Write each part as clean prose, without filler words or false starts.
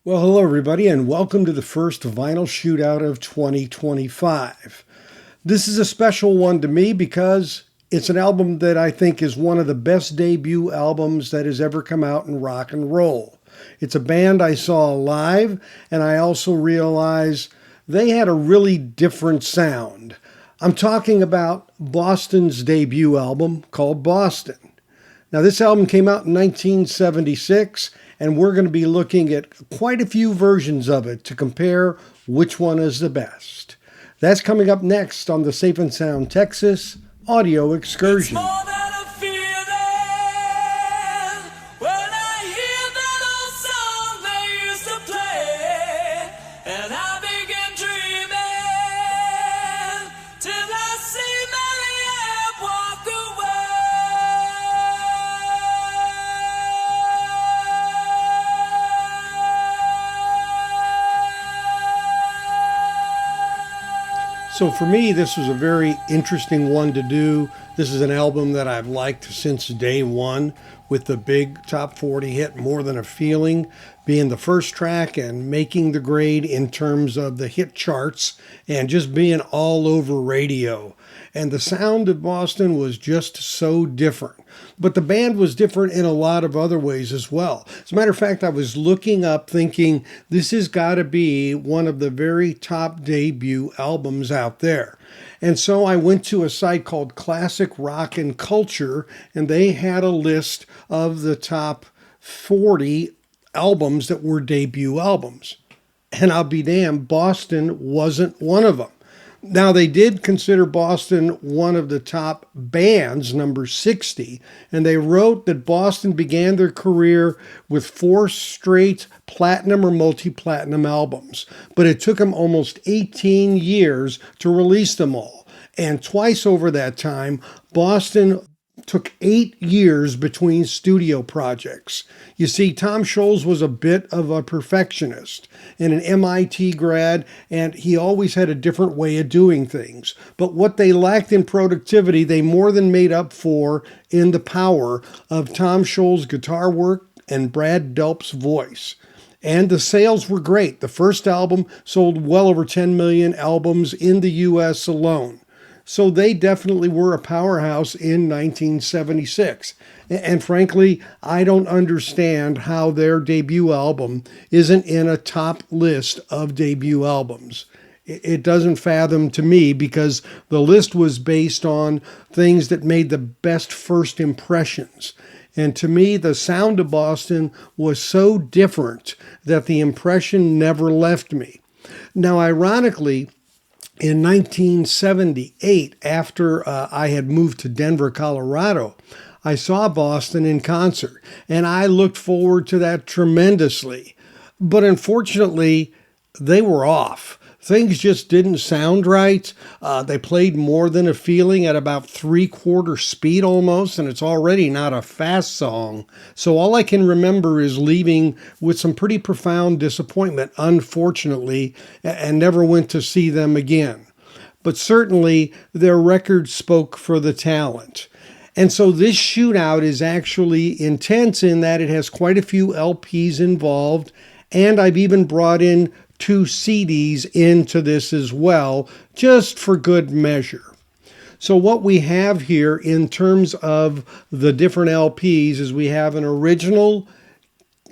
Well, hello everybody, and welcome to the first vinyl shootout of 2025. This is a special one to me because it's an album that I think is one of the best debut albums that has ever come out in rock and roll. It's a band I saw live, and I also realize they had a really different sound. I'm talking about Boston's debut album called Boston. Now, this album came out in 1976, and we're going to be looking at quite a few versions of it to compare which one is the best. That's coming up next on the Safe and Sound Texas Audio Excursion. So for me, this was a very interesting one to do. This is an album that I've liked since day one, with the big top 40 hit More Than a Feeling being the first track and making the grade in terms of the hit charts and just being all over radio. And the sound of Boston was just so different. But the band was different in a lot of other ways as well. As a matter of fact, I was looking up thinking this has got to be one of the very top debut albums out there. And so I went to a site called Classic Rock and Culture, and they had a list of the top 40 albums that were debut albums. And I'll be damned, Boston wasn't one of them. Now, they did consider Boston one of the top bands, number 60, and they wrote that Boston began their career with 4 straight platinum or multi-platinum albums, but it took them almost 18 years to release them all. And twice over that time, Boston took 8 years between studio projects. You see, Tom Scholz was a bit of a perfectionist and an MIT grad, and he always had a different way of doing things. But what they lacked in productivity, they more than made up for in the power of Tom Scholz's guitar work and Brad Delp's voice. And the sales were great. The first album sold well over 10 million albums in the US alone. So they definitely were a powerhouse in 1976. And frankly, I don't understand how their debut album isn't in a top list of debut albums. It doesn't fathom to me, because the list was based on things that made the best first impressions. And to me, the sound of Boston was so different that the impression never left me. Now, ironically, in 1978, after I had moved to Denver, Colorado, I saw Boston in concert, and I looked forward to that tremendously. But unfortunately, they were off. Things just didn't sound right. They played More Than a Feeling at about 3/4 speed almost, and it's already not a fast song. So all I can remember is leaving with some pretty profound disappointment, unfortunately, and never went to see them again. But certainly their record spoke for the talent. And so this shootout is actually intense in that it has quite a few LPs involved, and I've even brought in 2 CDs into this as well, just for good measure. So what we have here in terms of the different LPs is we have an original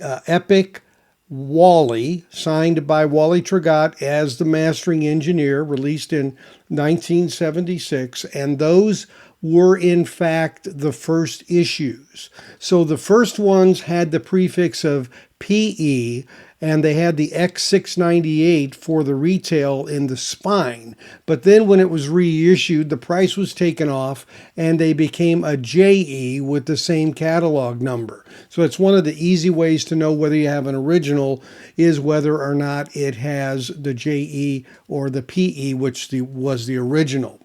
epic Wally, signed by Wally Tragot as the mastering engineer, released in 1976, and those were in fact the first issues. So the first ones had the prefix of PE, and they had the X698 for the retail in the spine. But then when it was reissued, the price was taken off, and they became a JE with the same catalog number. So it's one of the easy ways to know whether you have an original is whether or not it has the JE or the PE, which was the original.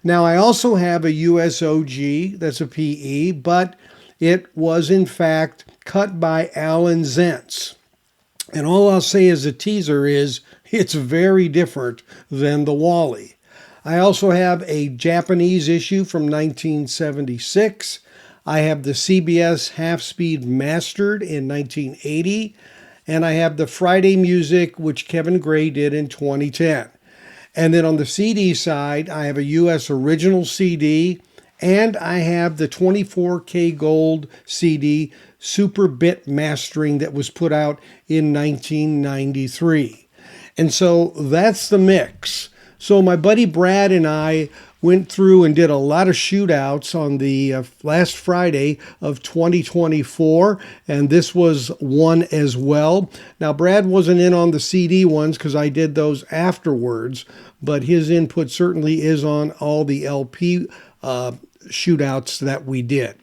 Now, I also have a USOG that's a PE, but it was in fact cut by Alan Zentz. And all I'll say as a teaser is it's very different than the Wally. I also have a Japanese issue from 1976. I have the CBS Half Speed Mastered in 1980. And I have the Friday Music, which Kevin Gray did in 2010. And then on the CD side, I have a US original CD, and I have the 24K Gold CD Super Bit Mastering that was put out in 1993. And so that's the mix. So my buddy Brad and I went through and did a lot of shootouts on the last Friday of 2024, and this was one as well. Now, Brad wasn't in on the CD ones because I did those afterwards, but his input certainly is on all the LP shootouts that we did.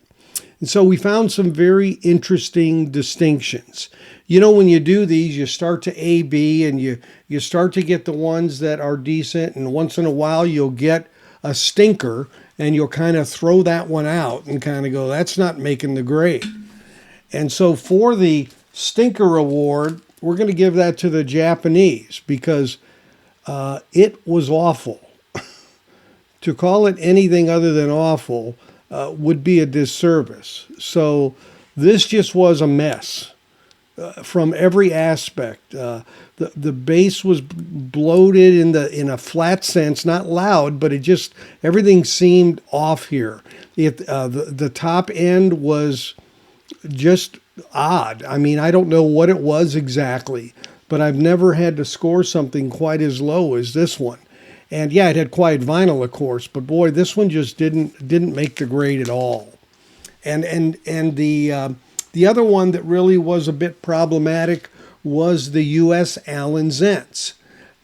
And so we found some very interesting distinctions. You know, when you do these, you start to A-B, and you start to get the ones that are decent, and once in a while you'll get a stinker, and you'll kind of throw that one out and kind of go, that's not making the grade. And so for the stinker award, we're going to give that to the Japanese because it was awful. To call it anything other than awful would be a disservice. So this just was a mess from every aspect. The bass was bloated in a flat sense, not loud, but it just, everything seemed off here. The top end was just odd. I mean, I don't know what it was exactly, but I've never had to score something quite as low as this one. And yeah, it had quiet vinyl, of course, but boy, this one just didn't make the grade at all. And the other one that really was a bit problematic was the US Allen Zents.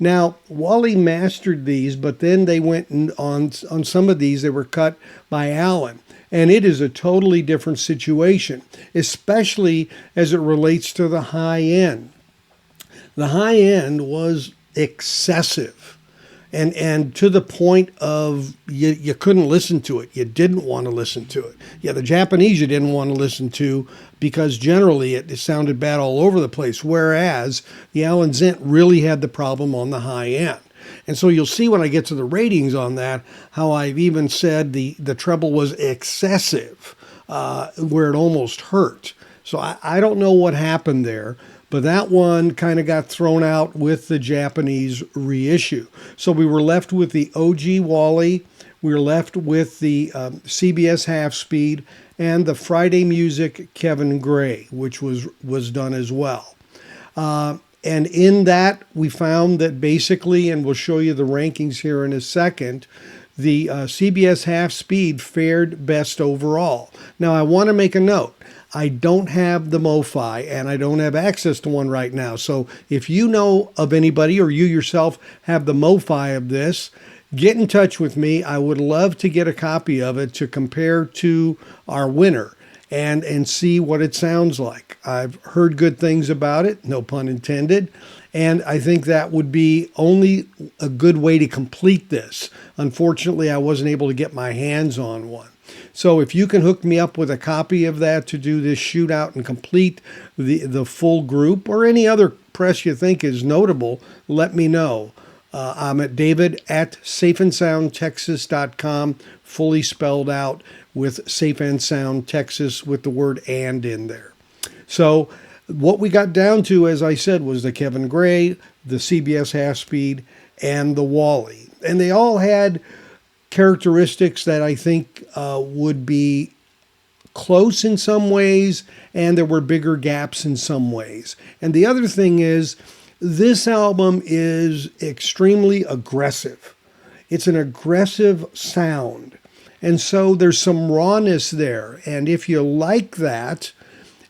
Now, Wally mastered these, but then they went on some of these, they were cut by Allen. And it is a totally different situation, especially as it relates to the high end. The high end was excessive. And to the point of you couldn't listen to it. You didn't want to listen to it. Yeah, the Japanese you didn't want to listen to because generally it sounded bad all over the place, whereas the Allen Zent really had the problem on the high end. And so you'll see when I get to the ratings on that, how I've even said the treble was excessive, where it almost hurt. So I don't know what happened there. But that one kind of got thrown out with the Japanese reissue. So we were left with the OG Wally, we were left with the CBS Half Speed, and the Friday Music Kevin Gray, which was done as well. And in that, we found that basically, and we'll show you the rankings here in a second, the CBS Half Speed fared best overall. Now, I want to make a note. I don't have the MoFi, and I don't have access to one right now. So if you know of anybody or you yourself have the MoFi of this, get in touch with me. I would love to get a copy of it to compare to our winner and see what it sounds like. I've heard good things about it, no pun intended, and I think that would be only a good way to complete this. Unfortunately, I wasn't able to get my hands on one. So if you can hook me up with a copy of that to do this shootout and complete the full group or any other press you think is notable, let me know. I'm at david@safeandsoundtexas.com, fully spelled out with Safe and Sound Texas with the word "and" in there. So what we got down to, as I said, was the Kevin Gray, the CBS Half Speed, and the Wally. And they all had characteristics that I think would be close in some ways, and there were bigger gaps in some ways. And the other thing is, this album is extremely aggressive. It's an aggressive sound. And so there's some rawness there. And if you like that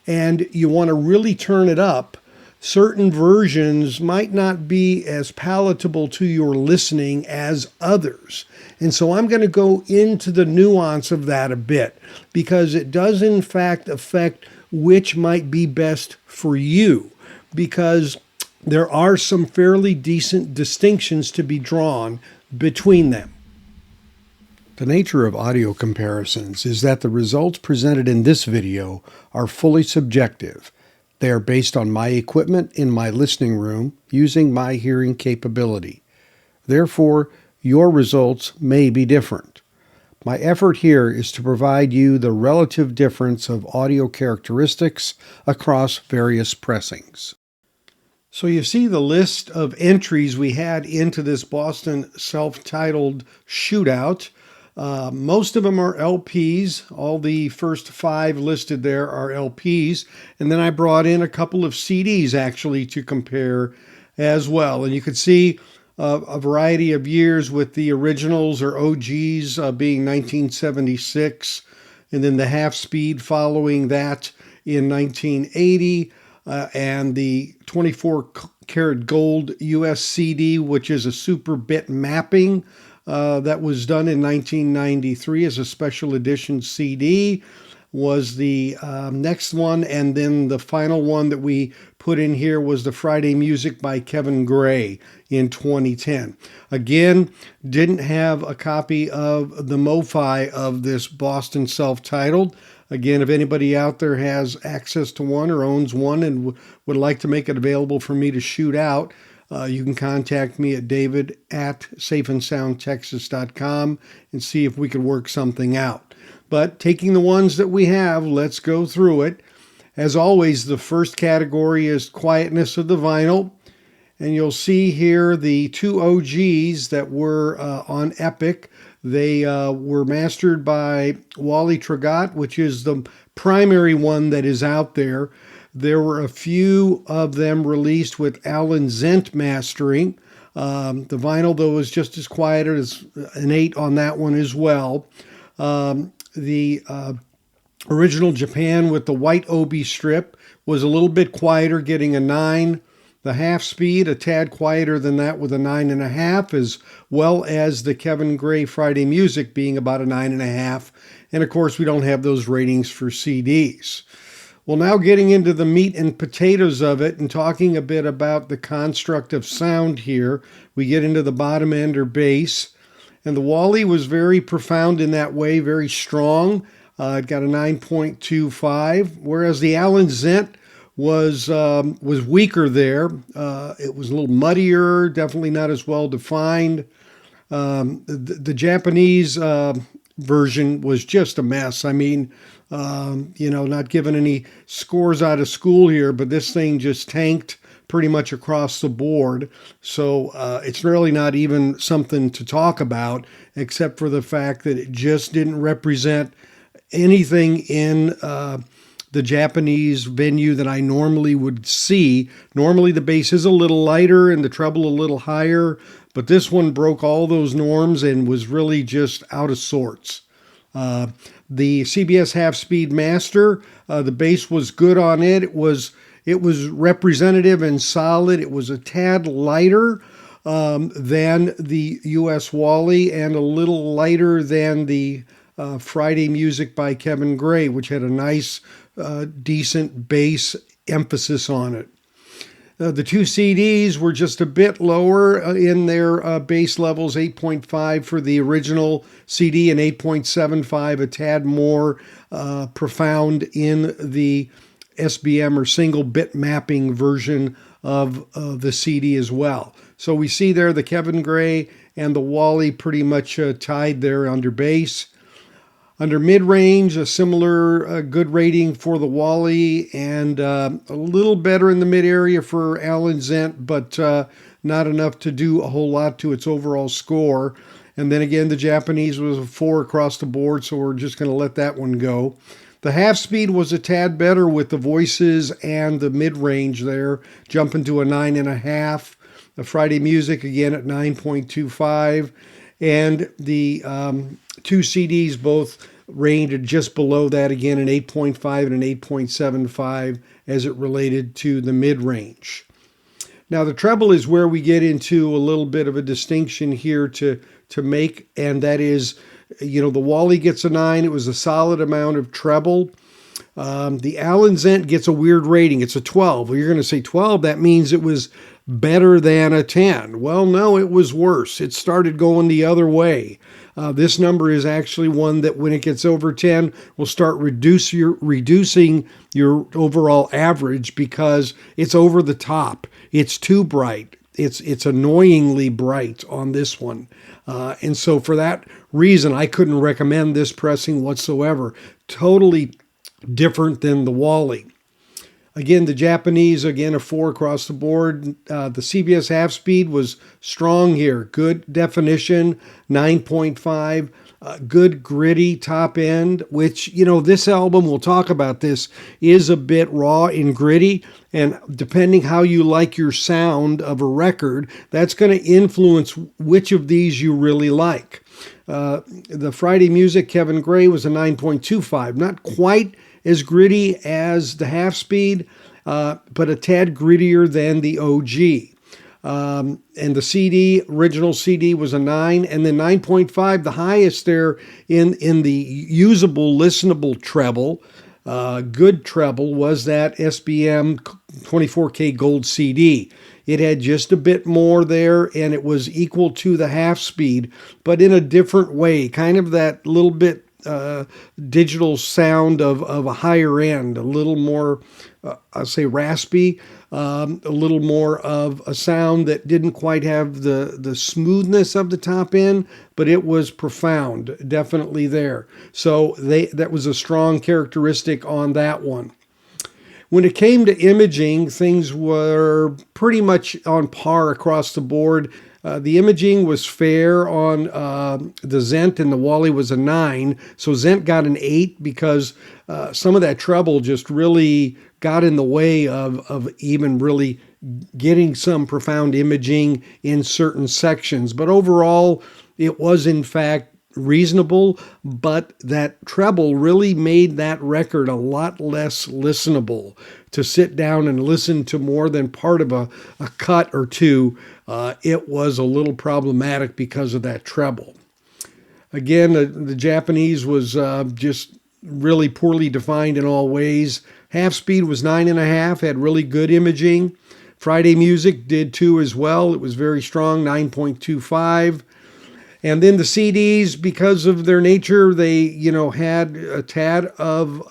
and you want to really turn it up, certain versions might not be as palatable to your listening as others. And so I'm going to go into the nuance of that a bit, because it does in fact affect which might be best for you, because there are some fairly decent distinctions to be drawn between them. The nature of audio comparisons is that the results presented in this video are fully subjective. They are based on my equipment in my listening room using my hearing capability. Therefore, your results may be different. My effort here is to provide you the relative difference of audio characteristics across various pressings. So you see the list of entries we had into this Boston self-titled shootout. Most of them are LPs. All the first 5 listed there are LPs. And then I brought in a couple of CDs actually to compare as well. And you can see a variety of years with the originals or OGs being 1976, and then the half speed following that in 1980. And the 24 karat gold US CD, which is a super bit mapping that was done in 1993 as a special edition CD, was the next one. And then the final one that we put in here was the Friday Music by Kevin Gray in 2010. Again, didn't have a copy of the MoFi of this Boston self-titled. Again, if anybody out there has access to one or owns one and would like to make it available for me to shoot out, you can contact me at david@safeandsoundtexas.com and see if we could work something out. But taking the ones that we have, let's go through it. As always, the first category is quietness of the vinyl. And you'll see here the 2 OGs that were on Epic. They were mastered by Wally Tragot, which is the primary one that is out there. There were a few of them released with Alan Zent mastering. The vinyl, though, is just as quiet as an 8 on that one as well. The original Japan with the white obi strip was a little bit quieter, getting a 9. The half speed, a tad quieter than that with a 9.5, as well as the Kevin Gray Friday Music being about a 9.5. And of course, we don't have those ratings for CDs. Well, now getting into the meat and potatoes of it and talking a bit about the construct of sound here, we get into the bottom end or bass. And the Wally was very profound in that way, very strong. It got a 9.25, whereas the Alan Zent was weaker there. It was a little muddier, definitely not as well defined. The Japanese version was just a mess. I mean, not giving any scores out of school here, but this thing just tanked pretty much across the board. So it's really not even something to talk about, except for the fact that it just didn't represent anything in the Japanese venue that I normally would see. Normally the bass is a little lighter and the treble a little higher, but this one broke all those norms and was really just out of sorts. The CBS Half Speed Master, the bass was good on it. It was representative and solid. It was a tad lighter than the US Wally and a little lighter than the Friday Music by Kevin Gray, which had a nice, decent bass emphasis on it. The 2 CDs were just a bit lower in their bass levels, 8.5 for the original CD and 8.75, a tad more profound in the SBM or single bit mapping version of the CD as well. So we see there the Kevin Gray and the Wally pretty much tied there under bass. Under mid-range, a similar good rating for the Wally and a little better in the mid-area for Alan Zent, but not enough to do a whole lot to its overall score. And then again, the Japanese was a 4 across the board, so we're just going to let that one go. The half speed was a tad better with the voices and the mid-range there, jumping to a 9.5. The Friday Music again at 9.25. And the 2 CDs both ranged just below that, again an 8.5 and an 8.75 as it related to the mid-range. Now the treble is where we get into a little bit of a distinction here to make, and that is, the Wally gets a 9. It was a solid amount of treble. The Alan Zent gets a weird rating. It's a 12. Well, you're going to say 12, that means it was better than a 10. Well, no, it was worse. It started going the other way. This number is actually one that when it gets over 10 will start reducing your overall average because it's over the top. It's too bright. It's annoyingly bright on this one. And so for that reason, I couldn't recommend this pressing whatsoever. Totally different than the Wally. Again, the Japanese, again, a 4 across the board. The CBS half speed was strong here. Good definition, 9.5. Good gritty top end, which, this album, we'll talk about this, is a bit raw and gritty. And depending how you like your sound of a record, that's going to influence which of these you really like. The Friday Music, Kevin Gray, was a 9.25. Not quite as gritty as the half speed, but a tad grittier than the OG. And the original CD was a 9, and then 9.5, the highest there in the usable, listenable treble, good treble, was that SBM 24K Gold CD. It had just a bit more there, and it was equal to the half speed, but in a different way, kind of that little bit digital sound of a higher end, a little more, I'll say raspy, a little more of a sound that didn't quite have the smoothness of the top end, but it was profound, definitely there. So that was a strong characteristic on that one. When it came to imaging, things were pretty much on par across the board. The imaging was fair on the Zent, and the Wally was a 9. So Zent got an 8 because some of that treble just really got in the way of even really getting some profound imaging in certain sections. But overall, it was in fact reasonable, but that treble really made that record a lot less listenable. To sit down and listen to more than part of a cut or two, it was a little problematic because of that treble. Again, the Japanese was just really poorly defined in all ways. Half speed was 9.5, had really good imaging. Friday Music did too as well. It was very strong, 9.25. And then the CDs, because of their nature, they, had a tad of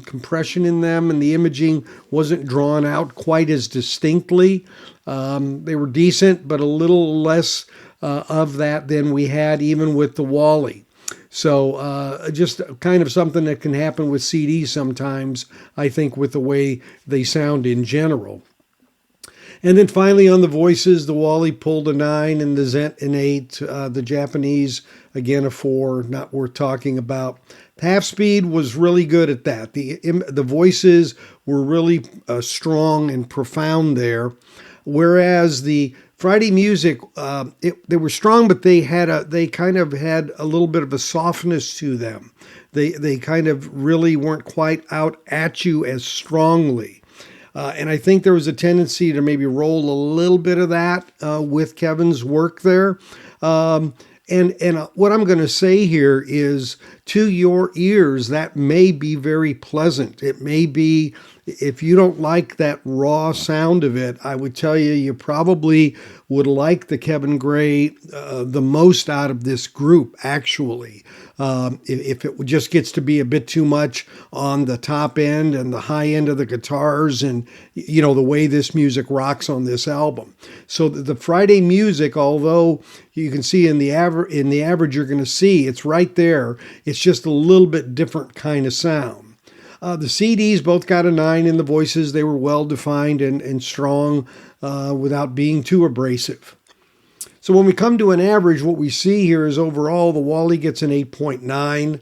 compression in them, and the imaging wasn't drawn out quite as distinctly. They were decent, but a little less of that than we had even with the Wally. So just kind of something that can happen with CDs sometimes, I think, with the way they sound in general. And then finally on the voices, the Wally pulled a 9 and the Zent an 8. The Japanese, again, a 4, not worth talking about. Half speed was really good at that. The voices were really strong and profound there, whereas the Friday Music, they were strong, but they kind of had a little bit of a softness to them. They kind of really weren't quite out at you as strongly. And I think there was a tendency to maybe roll a little bit of that with Kevin's work there. And what I'm going to say here is, to your ears, that may be very pleasant. It may be, if you don't like that raw sound of it, I would tell you probably would like the Kevin Gray the most out of this group, actually. If it just gets to be a bit too much on the top end and the high end of the guitars and, the way this music rocks on this album. So the Friday Music, although you can see in the average you're going to see, it's right there. It's just a little bit different kind of sound. The CDs both got a 9 in the voices. They were well defined and strong without being too abrasive. So when we come to an average, what we see here is overall the Wally gets an 8.9.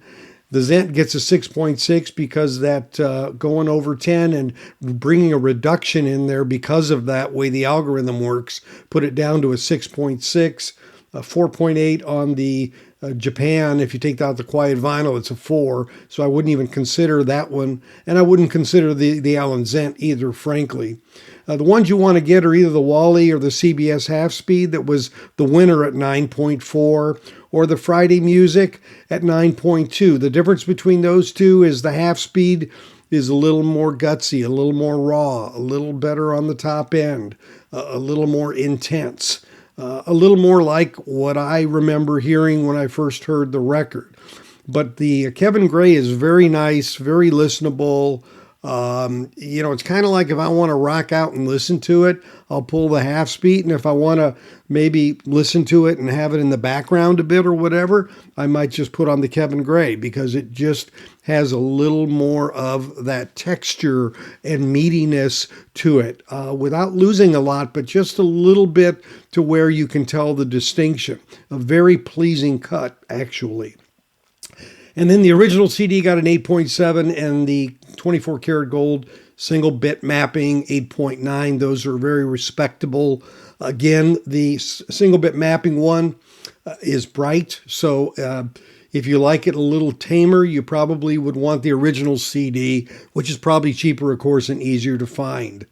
The Zent gets a 6.6 because that going over 10 and bringing a reduction in there because of that way the algorithm works, put it down to a 6.6, 4.8 on the Japan. If you take out the quiet vinyl, it's a 4. So I wouldn't even consider that one. And I wouldn't consider the Alan Zent either, frankly. The ones you want to get are either the Wally or the CBS half speed that was the winner at 9.4, or the Friday Music at 9.2. The difference between those two is the half speed is a little more gutsy, a little more raw, a little better on the top end, a little more intense, a little more like what I remember hearing when I first heard the record. But the Kevin Gray is very nice, very listenable, It's kind of like if I want to rock out and listen to it, I'll pull the half speed. And if I want to maybe listen to it and have it in the background a bit or whatever, I might just put on the Kevin Gray because it just has a little more of that texture and meatiness to it without losing a lot, but just a little bit to where you can tell the distinction. A very pleasing cut, actually. And then the original CD got an 8.7 and the 24 karat gold single bit mapping 8.9. Those are very respectable. Again, the single bit mapping one is bright. So if you like it a little tamer, you probably would want the original CD, which is probably cheaper, of course, and easier to find.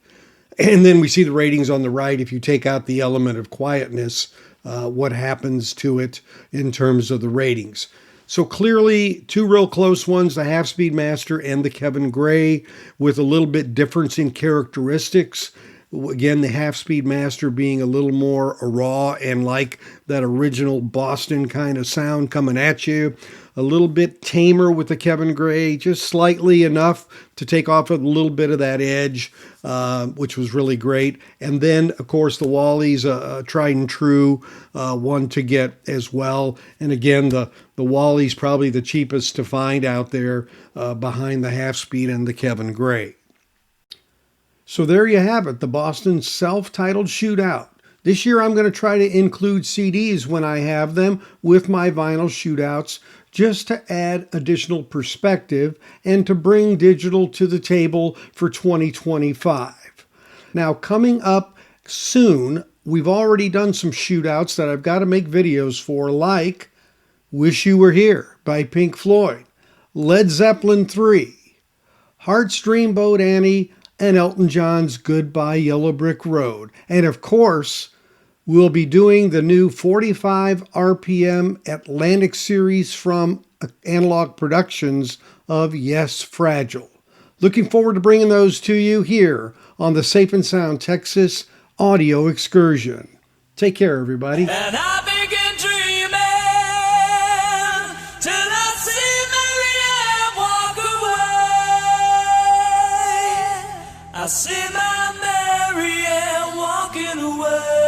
And then we see the ratings on the right. If you take out the element of quietness, what happens to it in terms of the ratings. So clearly, two real close ones, the Half Speed Master and the Kevin Gray, with a little bit difference in characteristics. Again, the Half Speed Master being a little more raw and like that original Boston kind of sound coming at you. A little bit tamer with the Kevin Gray, just slightly enough to take off a little bit of that edge, which was really great. And then, of course, the Wally's a tried and true one to get as well. And again, the Wally's probably the cheapest to find out there behind the Half Speed and the Kevin Gray. So there you have it, the Boston self-titled Shootout. This year I'm going to try to include CDs when I have them with my vinyl shootouts, just to add additional perspective and to bring digital to the table for 2025. Now, coming up soon, we've already done some shootouts that I've got to make videos for, like Wish You Were Here by Pink Floyd, Led Zeppelin 3, Heart's Dreamboat Annie, and Elton John's Goodbye Yellow Brick Road. And of course, we'll be doing the new 45 RPM Atlantic series from Analog Productions of Yes, Fragile. Looking forward to bringing those to you here on the Safe and Sound Texas Audio Excursion. Take care, everybody. And I begin dreaming till I see Marianne walk away. I see my Marianne walking away.